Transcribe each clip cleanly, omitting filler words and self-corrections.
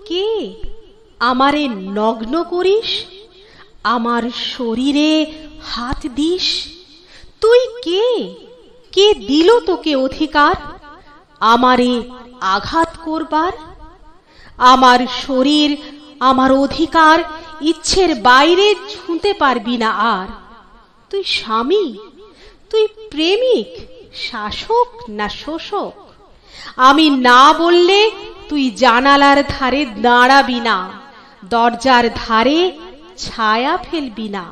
কে আমারে নগ্ন করিস, আমার শরীরে হাত দিস? তুই কে? কে দিল তোকে অধিকার আমারে আঘাত করবার? আমার শরীর, আমার অধিকার ইচ্ছের বাইরে ছুঁতে পারবি না আর। তুই স্বামী, তুই প্রেমিক, শাসক না শোষক? আমি না বললে তুই জানালার ধারে দাঁড়াবি না, দরজার ধারে ছায়া ফেলবি না।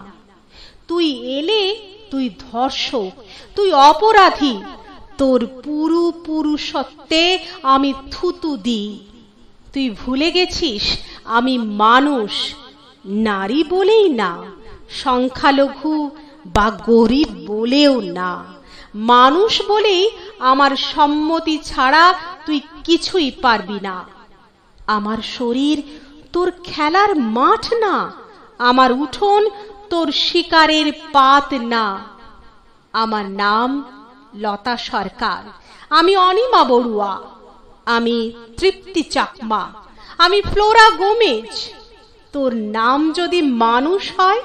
তুই এলে তুই ধর্ষক, তুই অপরাধী। তোর পুরু পুরুষত্বে আমি থুতু দিই। তুই ভুলে গেছিস আমি মানুষ, নারী বলেই না, সংখ্যালঘু বা গরিব বলেও না, মানুষ বলেই আমার সম্মতি ছাড়া তুই কিছুই পারবি না। আমার শরীর তোর খেলার মাঠ না, আমার উঠোন তোর শিকারের পাত না। আমার নাম লতা সরকার, আমি অনিমা বড়ুয়া, আমি তৃপ্তি চাকমা, আমি ফ্লোরা গোমেজ। তোর নাম যদি মানুষ হয়,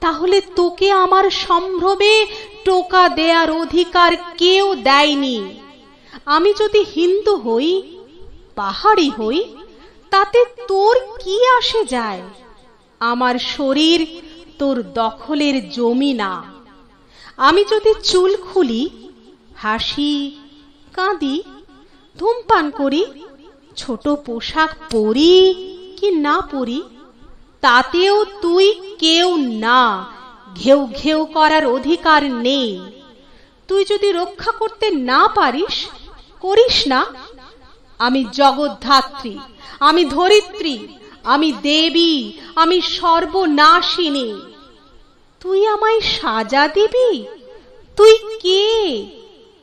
তাহলে তোকে আমার সম্ভ্রমে টোকা দেয়ার অধিকার কেউ দেয়নি। আমি যদি হিন্দু হই, পাহাড়ি হই, তাতে তোর কি আসে যায়? আমার শরীর তোর দখলের জমি না। আমি যদি চুল খুলি, হাসি, কাঁদি, ধূমপান করি, ছোট পোশাক পরি কি না পরি, তাতেও তুই কেউ না, ঘেউ ঘেউ করার অধিকার নেই। তুই যদি রক্ষা করতে না পারিস, করিস না। আমি জগদ্ধাত্রী, আমি ধরিত্রী, আমি দেবী, আমি সর্বনাশিনী। তুই আমায় সাজা দিবি? তুই কে?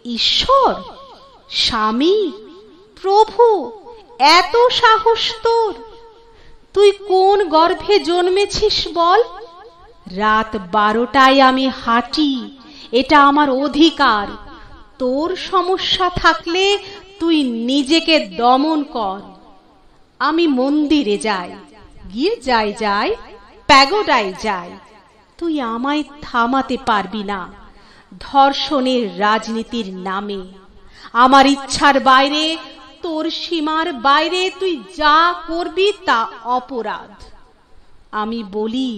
ঈশ্বর, স্বামী, প্রভু? এত সাহস তোর? তুই কোন গর্ভে জন্মেছিস বল? রাত 12টায় আমি হাঁটি, এটা আমার অধিকার। তোর সমস্যা থাকলে তুই নিজেকে দমন কর। আমি মন্দিরে যাই, গির্জায় যাই, প্যাগোডায় যাই, তুই আমায় থামাতে পারবি না ধর্ষণের রাজনীতির নামে। আমার ইচ্ছার বাইরে, তোর সীমার বাইরে তুই যা করবি তা অপরাধ। আমি বলি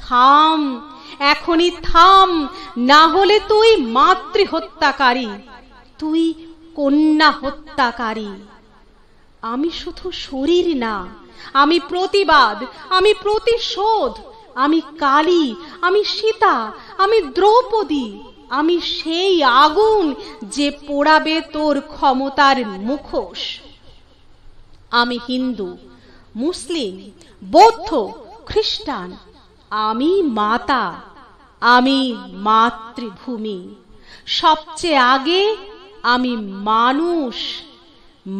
থাম, এখনই থাম, না হলে তুই মাতৃহত্যাকারী, তুই কন্যা হত্যাকারী। আমি শুধু শরীর না, আমি প্রতিবাদ, আমি প্রতিশোধ, আমি কালী, আমি সীতা, আমি দ্রৌপদী, আমি সেই আগুন যে পোড়াবে তোর ক্ষমতার মুখোশ। আমি হিন্দু, মুসলিম, বৌদ্ধ, খ্রিস্টান, আমি মাতা, আমি মাতৃভূমি। সবচেয়ে আগে আমি মানুষ,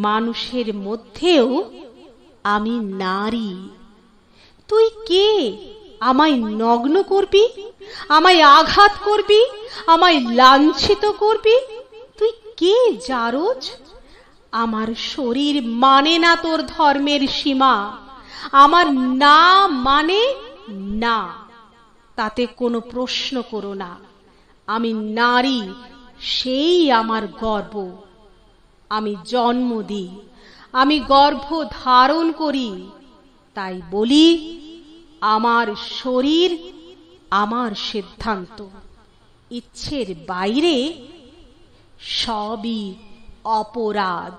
মানুষের মধ্যেও আমি নারী। তুই কে আমায় নগ্ন করবি, আমায় আঘাত করবি, আমায় লাঞ্ছিত করবি? তুই কে জারজ? আমার শরীর মানে না তোর ধর্মের সীমা। আমার না মানে না, তাতে কোনো প্রশ্ন করো না। আমি নারী, সেই আমার গর্ব। আমি জন্ম দিই, আমি গর্ভ ধারণ করি, তাই বলি আমার শরীর আমার সিদ্ধান্ত। ইচ্ছের বাইরে সবই অপরাধ।